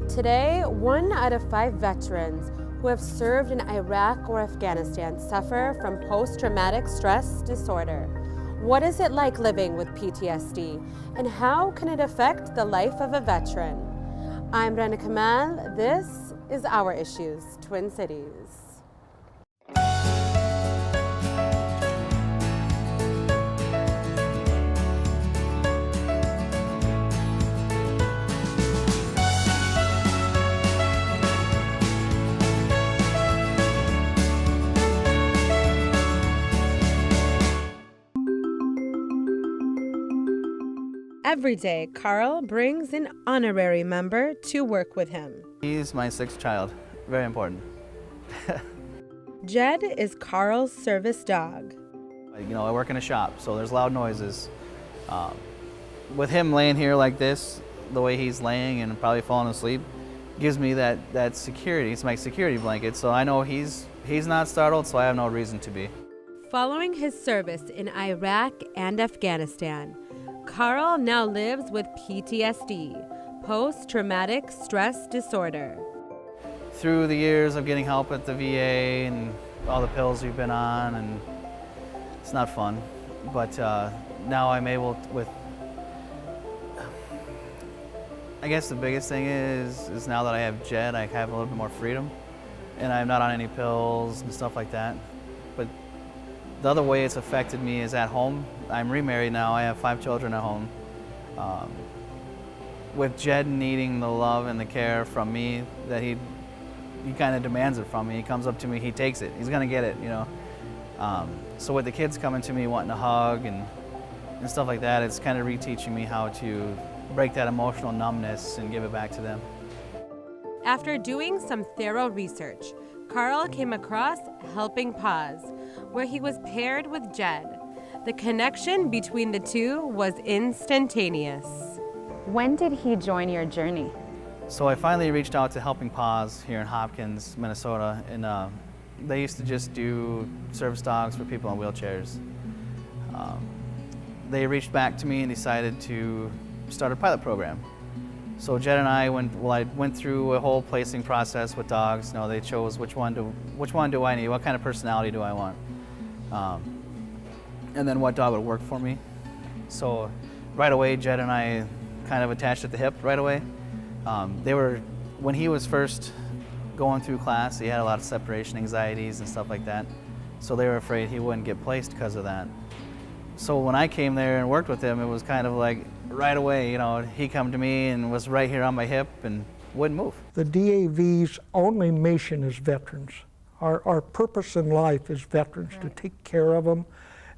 Today, 1 out of 5 veterans who have served in Iraq or Afghanistan suffer from post-traumatic stress disorder. What is it like living with PTSD, and how can it affect the life of a veteran? I'm Rana Kamal. This is Our Issues, Twin Cities. Every day, Carl brings an honorary member to work with him. He's my 6th child. Very important. Jed is Carl's service dog. I work in a shop, so there's loud noises. With him laying here like this, the way he's laying and probably falling asleep, gives me that security. It's my security blanket, so I know he's not startled, so I have no reason to be. Following his service in Iraq and Afghanistan, Carl now lives with PTSD, post-traumatic stress disorder. Through the years of getting help at the VA and all the pills we've been on, and it's not fun, but now I'm able to, I guess the biggest thing is now that I have Jed, I have a little bit more freedom, and I'm not on any pills and stuff like that. But the other way it's affected me is at home. I'm remarried now. I have 5 children at home. With Jed needing the love and the care from me, that he kind of demands it from me. He comes up to me, he takes it. He's gonna get it, So with the kids coming to me wanting a hug and stuff like that, it's kind of reteaching me how to break that emotional numbness and give it back to them. After doing some thorough research, Carl came across Helping Paws, where he was paired with Jed. The connection between the two was instantaneous. When did he join your journey? So I finally reached out to Helping Paws here in Hopkins, Minnesota, and they used to just do service dogs for people in wheelchairs. They reached back to me and decided to start a pilot program. So Jed and I went through a whole placing process with dogs. They chose which one do I need, what kind of personality do I want, and then what dog would work for me. So right away, Jed and I kind of attached at the hip right away. When he was first going through class, he had a lot of separation anxieties and stuff like that. So they were afraid he wouldn't get placed because of that. So when I came there and worked with him, it was kind of like right away, he come to me and was right here on my hip and wouldn't move. The DAV's only mission is veterans. Our purpose in life is veterans, to take care of them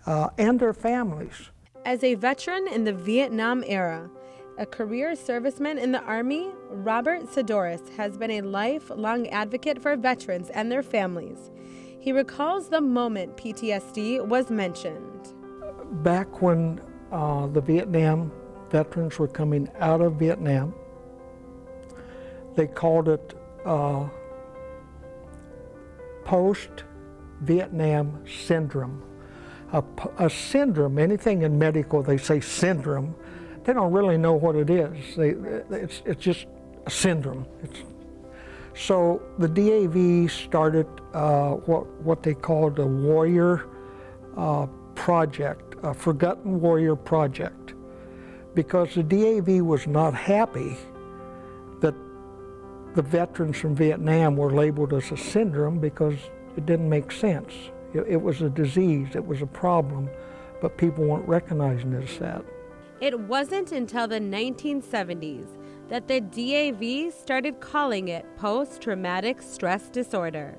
and their families. As a veteran in the Vietnam era, a career serviceman in the Army, Robert Saddoris has been a lifelong advocate for veterans and their families. He recalls the moment PTSD was mentioned. Back when the Vietnam veterans were coming out of Vietnam, they called it post-Vietnam syndrome. A syndrome, anything in medical, they say syndrome. They don't really know what it is. It's just a syndrome. So the DAV started what they called a warrior project, a Forgotten Warrior Project, because the DAV was not happy that the veterans from Vietnam were labeled as a syndrome, because it didn't make sense. It was a disease, it was a problem, but people weren't recognizing it as that. It wasn't until the 1970s that the DAV started calling it post-traumatic stress disorder.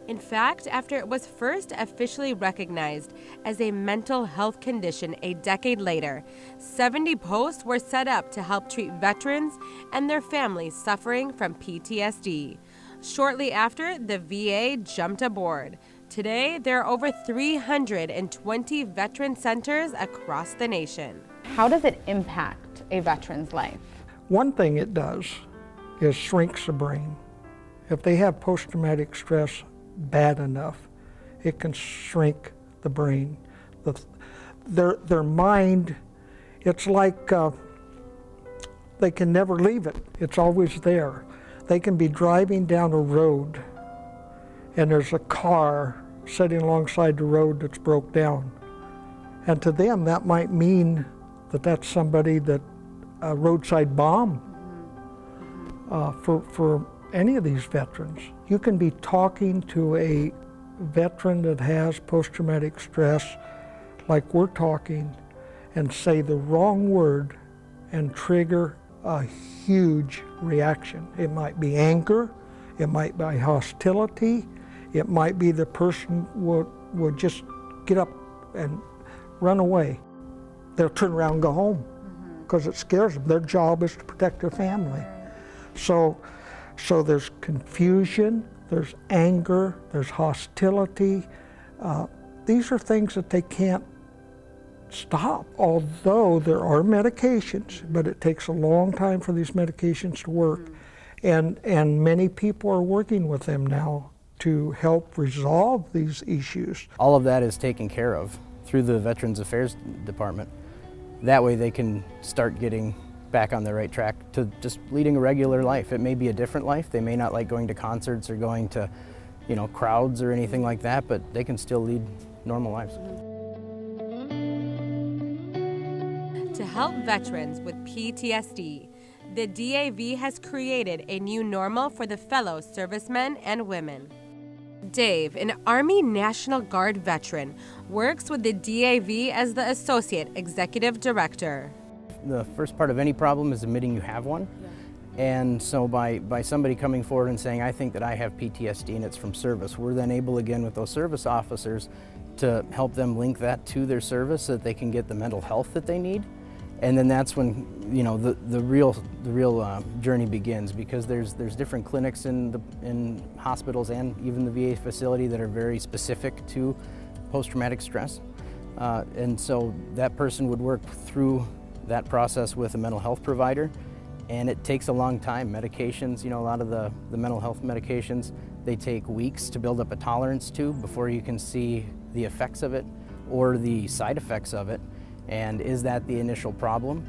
In fact, after it was first officially recognized as a mental health condition a decade later, 70 posts were set up to help treat veterans and their families suffering from PTSD. Shortly after, the VA jumped aboard. Today, there are over 320 veteran centers across the nation. How does it impact a veteran's life? One thing it does is shrinks the brain. If they have post-traumatic stress bad enough, it can shrink the brain. Their mind, it's like they can never leave it. It's always there. They can be driving down a road and there's a car sitting alongside the road that's broke down. And to them, that might mean that that's somebody that a roadside bomb for any of these veterans. You can be talking to a veteran that has post-traumatic stress like we're talking and say the wrong word and trigger a huge reaction. It might be anger, it might be hostility, it might be the person would just get up and run away. They'll turn around and go home because it scares them. Their job is to protect their family. So there's confusion, there's anger, there's hostility. These are things that they can't stop, although there are medications, but it takes a long time for these medications to work. And many people are working with them now to help resolve these issues. All of that is taken care of through the Veterans Affairs Department. That way they can start getting back on the right track to just leading a regular life. It may be a different life. They may not like going to concerts or going to, crowds or anything like that, but they can still lead normal lives. To help veterans with PTSD, the DAV has created a new normal for the fellow servicemen and women. Dave, an Army National Guard veteran, works with the DAV as the Associate Executive Director. The first part of any problem is admitting you have one. And so by somebody coming forward and saying, I think that I have PTSD and it's from service, we're then able again with those service officers to help them link that to their service so that they can get the mental health that they need. And then that's when the real journey begins, because there's different clinics in hospitals and even the VA facility that are very specific to post-traumatic stress. And so that person would work through that process with a mental health provider, and it takes a long time. Medications, a lot of the mental health medications, they take weeks to build up a tolerance to before you can see the effects of it or the side effects of it. And is that the initial problem?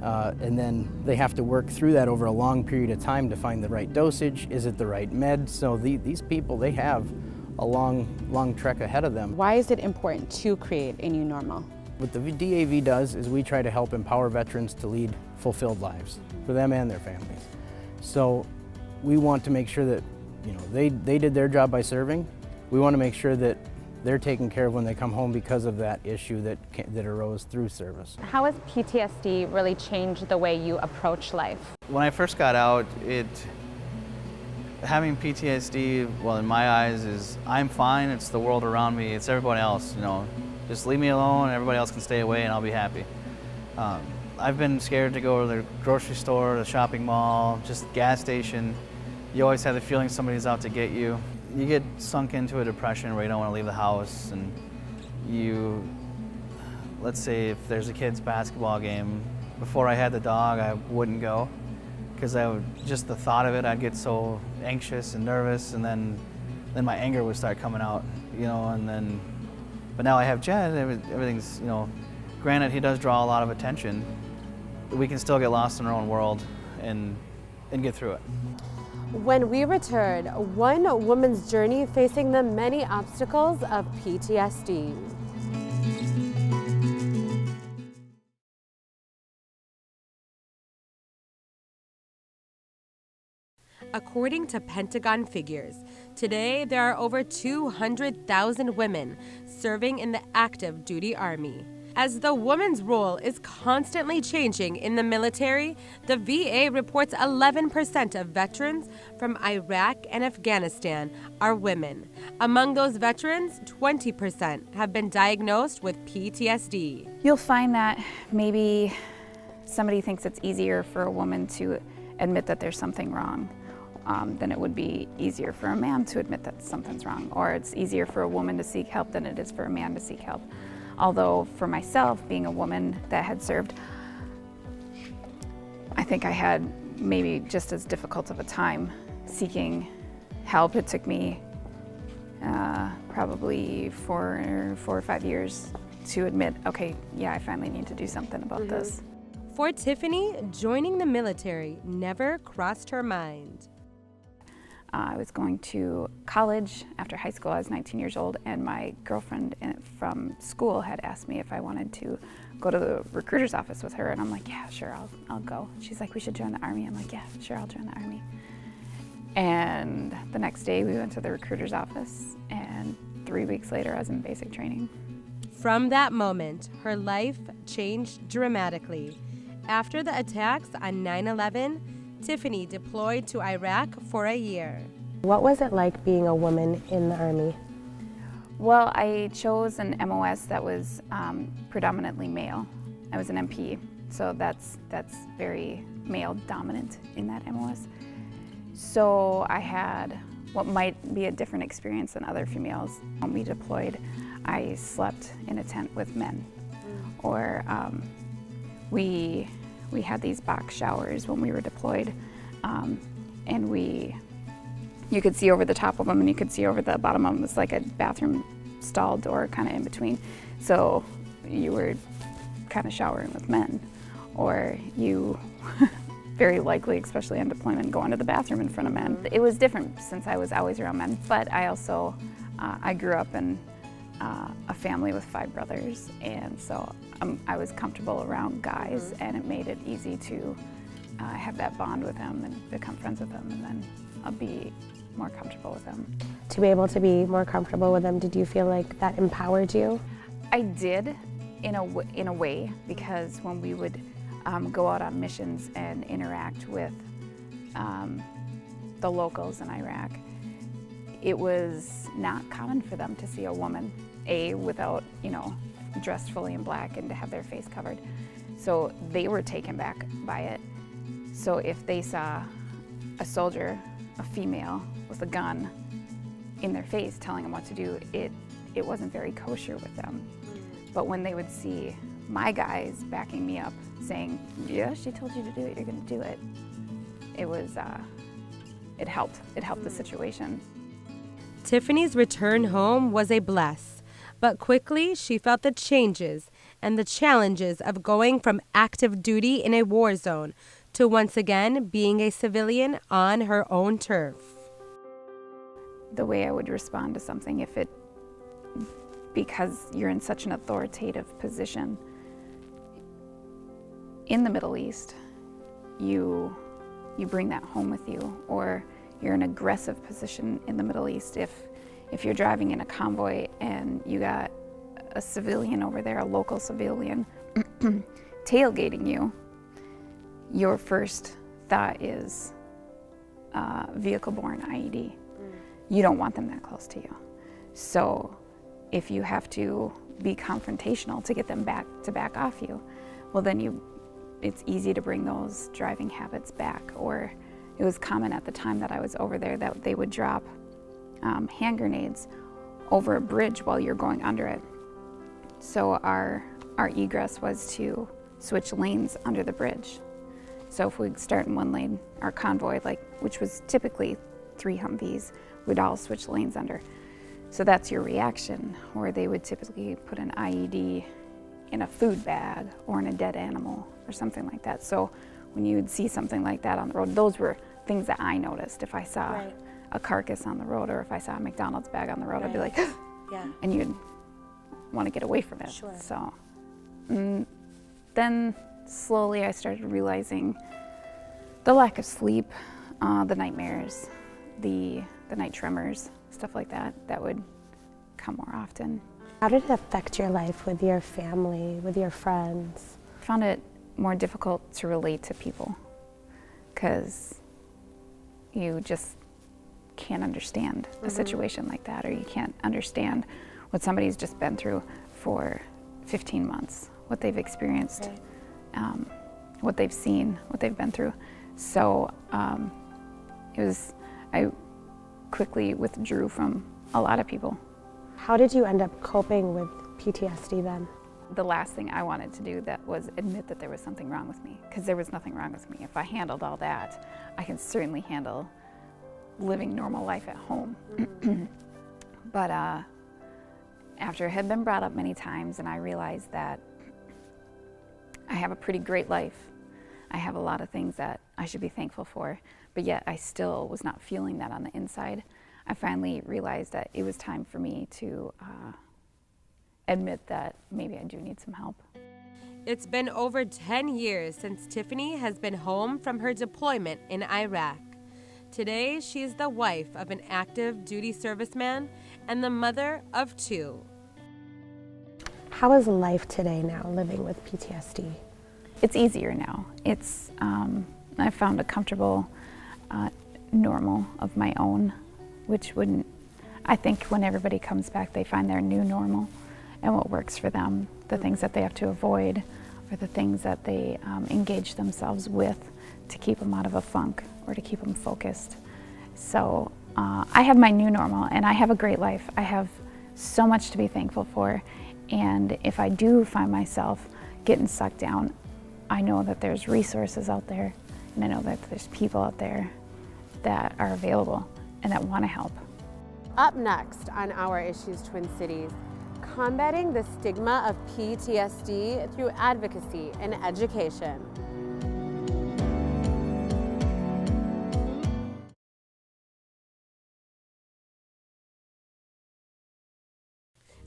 And then they have to work through that over a long period of time to find the right dosage. Is it the right med? So these people, they have a long trek ahead of them. Why is it important to create a new normal? What the DAV does is we try to help empower veterans to lead fulfilled lives for them and their families. So we want to make sure that they did their job by serving. We want to make sure that they're taken care of when they come home because of that issue that arose through service. How has PTSD really changed the way you approach life? When I first got out, having PTSD, well, in my eyes, is I'm fine, it's the world around me, it's everybody else, Just leave me alone, everybody else can stay away and I'll be happy. I've been scared to go to the grocery store, the shopping mall, just gas station. You always have the feeling somebody's out to get you. You get sunk into a depression where you don't want to leave the house, and let's say if there's a kid's basketball game, before I had the dog, I wouldn't go, because just the thought of it, I'd get so anxious and nervous, and then my anger would start coming out, but now I have Jed, everything's, granted he does draw a lot of attention, but we can still get lost in our own world and get through it. When we return, one woman's journey facing the many obstacles of PTSD. According to Pentagon figures, today there are over 200,000 women serving in the active duty Army. As the woman's role is constantly changing in the military, the VA reports 11% of veterans from Iraq and Afghanistan are women. Among those veterans, 20% have been diagnosed with PTSD. You'll find that maybe somebody thinks it's easier for a woman to admit that there's something wrong than it would be easier for a man to admit that something's wrong, or it's easier for a woman to seek help than it is for a man to seek help. Although for myself, being a woman that had served, I think I had maybe just as difficult of a time seeking help. It took me probably 4 or 5 years to admit, okay, yeah, I finally need to do something about this. For Tiffany, joining the military never crossed her mind. I was going to college after high school. I was 19 years old, and my girlfriend from school had asked me if I wanted to go to the recruiter's office with her, and I'm like, yeah, sure, I'll go. She's like, we should join the Army. I'm like, yeah, sure, I'll join the Army. And the next day we went to the recruiter's office, and 3 weeks later I was in basic training. From that moment, her life changed dramatically. After the attacks on 9/11, Tiffany deployed to Iraq for a year. What was it like being a woman in the Army? Well, I chose an MOS that was predominantly male. I was an MP, so that's very male dominant in that MOS. So I had what might be a different experience than other females. When we deployed, I slept in a tent with men, or we had these box showers when we were deployed, and you could see over the top of them and you could see over the bottom of them. It's like a bathroom stall door kind of in between. So you were kind of showering with men, or you very likely, especially on deployment, go into the bathroom in front of men. It was different since I was always around men, but I also, I grew up in a family with 5 brothers, and so I was comfortable around guys, and it made it easy to have that bond with them and become friends with them, and then I'll be more comfortable with them. To be able to be more comfortable with them, did you feel like that empowered you? I did, in a way, because when we would go out on missions and interact with the locals in Iraq, it was not common for them to see a woman, without, dressed fully in black and to have their face covered. So they were taken back by it. So if they saw a soldier, a female, with a gun in their face telling them what to do, it wasn't very kosher with them. But when they would see my guys backing me up, saying, yeah, she told you to do it, you're gonna do it, it was, it helped the situation. Tiffany's return home was a bless, but quickly she felt the changes and the challenges of going from active duty in a war zone to once again being a civilian on her own turf. The way I would respond to something, because you're in such an authoritative position in the Middle East, you bring that home with you, or you're in an aggressive position in the Middle East. If you're driving in a convoy and you got a civilian over there, a local civilian, tailgating you, your first thought is vehicle-borne IED. You don't want them that close to you. So if you have to be confrontational to get them back off you, well then it's easy to bring those driving habits back. Or it was common at the time that I was over there that they would drop hand grenades over a bridge while you're going under it. So our egress was to switch lanes under the bridge. So if we start in one lane, our convoy, which was typically 3 Humvees, we'd all switch lanes under. So that's your reaction, or they would typically put an IED in a food bag or in a dead animal or something like that. So when you would see something like that on the road, those were things that I noticed. If I saw a carcass on the road, or if I saw a McDonald's bag on the road, I'd be like, yeah. And you'd want to get away from it. Sure. So then slowly I started realizing the lack of sleep, the nightmares, the night tremors, stuff like that would come more often. How did it affect your life with your family, with your friends? I found it more difficult to relate to people because you just can't understand a situation like that, or you can't understand what somebody's just been through for 15 months, what they've experienced, what they've seen, what they've been through. So I quickly withdrew from a lot of people. How did you end up coping with PTSD then? The last thing I wanted to do was admit that there was something wrong with me, because there was nothing wrong with me. If I handled all that, I can certainly handle living normal life at home. But after it had been brought up many times and I realized that I have a pretty great life. I have a lot of things that I should be thankful for, but yet I still was not feeling that on the inside. I finally realized that it was time for me to admit that maybe I do need some help. It's been over 10 years since Tiffany has been home from her deployment in Iraq. Today, she's the wife of an active duty serviceman and the mother of 2. How is life today now, living with PTSD? It's easier now. I found a comfortable normal of my own, which wouldn't, I think when everybody comes back, they find their new normal and what works for them, the things that they have to avoid, or the things that they engage themselves with to keep them out of a funk or to keep them focused. So I have my new normal and I have a great life. I have so much to be thankful for. And if I do find myself getting sucked down, I know that there's resources out there, and I know that there's people out there that are available and that want to help. Up next on Our Issues Twin Cities, combating the stigma of PTSD through advocacy and education.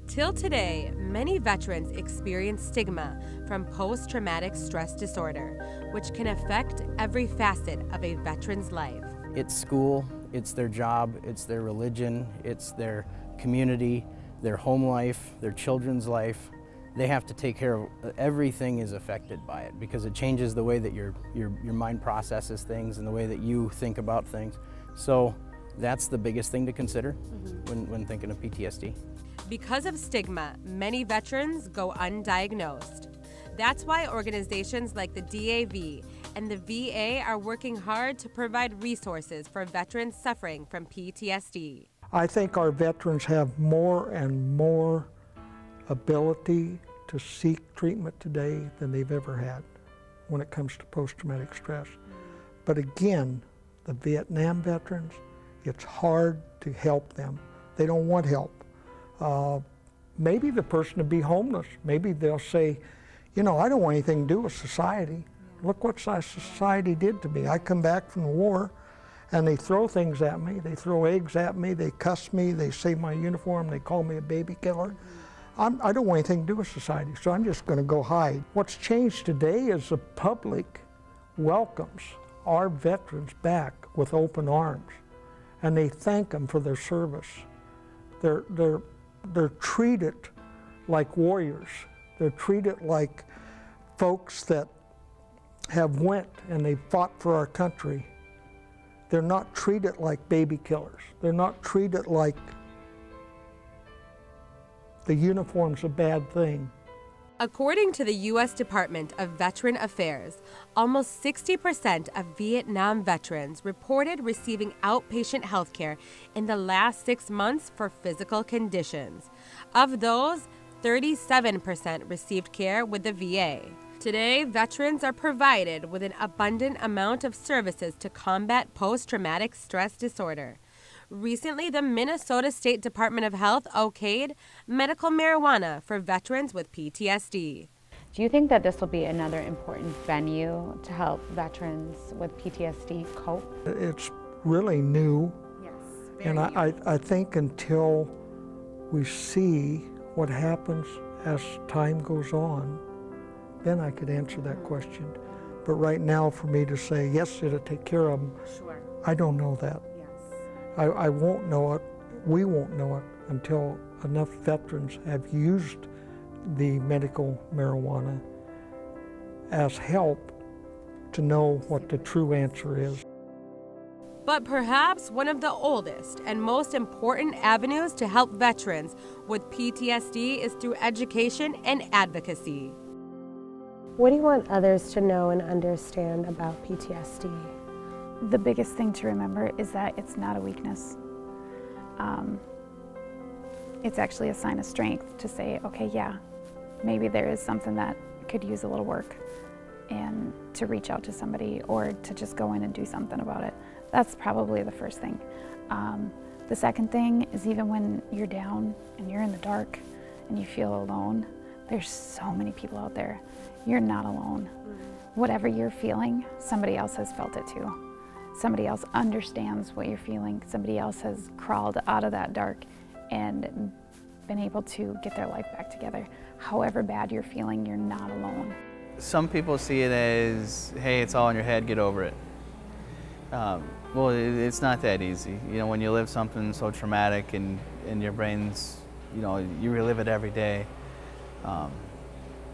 Till today, many veterans experience stigma from post-traumatic stress disorder, which can affect every facet of a veteran's life. It's school, it's their job, it's their religion, it's their community, their home life, their children's life. They have to take care of, everything is affected by it because it changes the way that your mind processes things and the way that you think about things. So that's the biggest thing to consider when thinking of PTSD. Because of stigma, many veterans go undiagnosed. That's why organizations like the DAV and the VA are working hard to provide resources for veterans suffering from PTSD. I think our veterans have more and more ability to seek treatment today than they've ever had when it comes to post-traumatic stress. But again, the Vietnam veterans, it's hard to help them. They don't want help. Maybe the person will be homeless. Maybe they'll say, you know, I don't want anything to do with society. Look what society did to me. I come back from the war and they throw things at me. They throw eggs at me, they cuss me, they say my uniform, they call me a baby killer. I don't want anything to do with society, so I'm just going to go hide. What's changed today is the public welcomes our veterans back with open arms, and they thank them for their service. They're treated like warriors. They're treated like folks that have went and they fought for our country. They're not treated like baby killers. They're not treated like the uniform's a bad thing. According to the U.S. Department of Veteran Affairs, almost 60% of Vietnam veterans reported receiving outpatient health care in the last 6 months for physical conditions. Of those, 37% received care with the VA. Today, veterans are provided with an abundant amount of services to combat post-traumatic stress disorder. Recently, the Minnesota State Department of Health okayed medical marijuana for veterans with PTSD. Do you think that this will be another important venue to help veterans with PTSD cope? It's really new. Yes, And I think until we see what happens as time goes on, then I could answer that question. But right now, for me to say, yes, it'll take care of them, Sure. I don't know that. Yes. I won't know it, we won't know it until enough veterans have used the medical marijuana as help to know what the true answer is. But perhaps one of the oldest and most important avenues to help veterans with PTSD is through education and advocacy. What do you want others to know and understand about PTSD? The biggest thing to remember is that it's not a weakness. It's actually a sign of strength to say, okay, yeah, maybe there is something that could use a little work, and to reach out to somebody or to just go in and do something about it. That's probably the first thing. The second thing is, even when you're down and you're in the dark and you feel alone, There's so many people out there. You're not alone. Whatever you're feeling, somebody else has felt it too. Somebody else understands what you're feeling. Somebody else has crawled out of that dark and been able to get their life back together. However bad you're feeling, you're not alone. Some people see it as, hey, it's all in your head, get over it. Well, it's not that easy. You know, when you live something so traumatic and your brain's, you know, you relive it every day.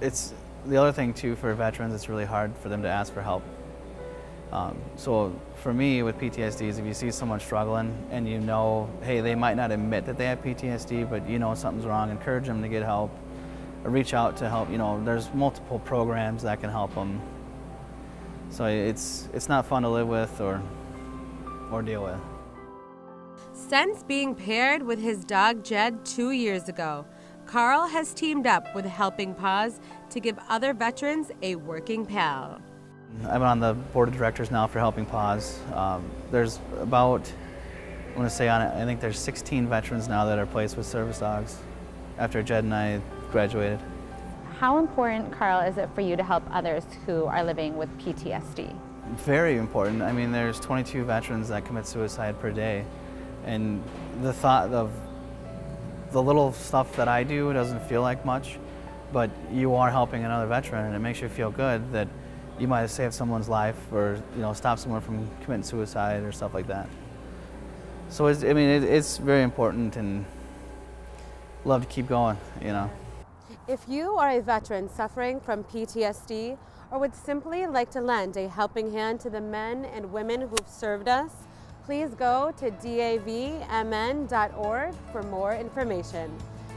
It's the other thing too for veterans, it's really hard for them to ask for help. So for me with PTSD is if you see someone struggling and you know, hey, they might not admit that they have PTSD, but you know something's wrong, encourage them to get help, or reach out to help. You know, there's multiple programs that can help them. So it's not fun to live with or deal with. Since being paired with his dog Jed 2 years ago, Carl has teamed up with Helping Paws to give other veterans a working pal. I'm on the board of directors now for Helping Paws. There's about, I want to say on it, I think there's 16 veterans now that are placed with service dogs after Jed and I graduated. How important, Carl, is it for you to help others who are living with PTSD? Very important. I mean, there's 22 veterans that commit suicide per day. And the thought of the little stuff that I do doesn't feel like much, but you are helping another veteran and it makes you feel good that you might have saved someone's life or, you know, stopped someone from committing suicide or stuff like that. So it's very important and love to keep going, you know. If you are a veteran suffering from PTSD or would simply like to lend a helping hand to the men and women who've served us, please go to davmn.org for more information.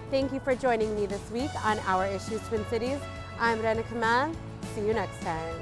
Thank you for joining me this week on Our Issues Twin Cities. I'm Rana Kamal. See you next time.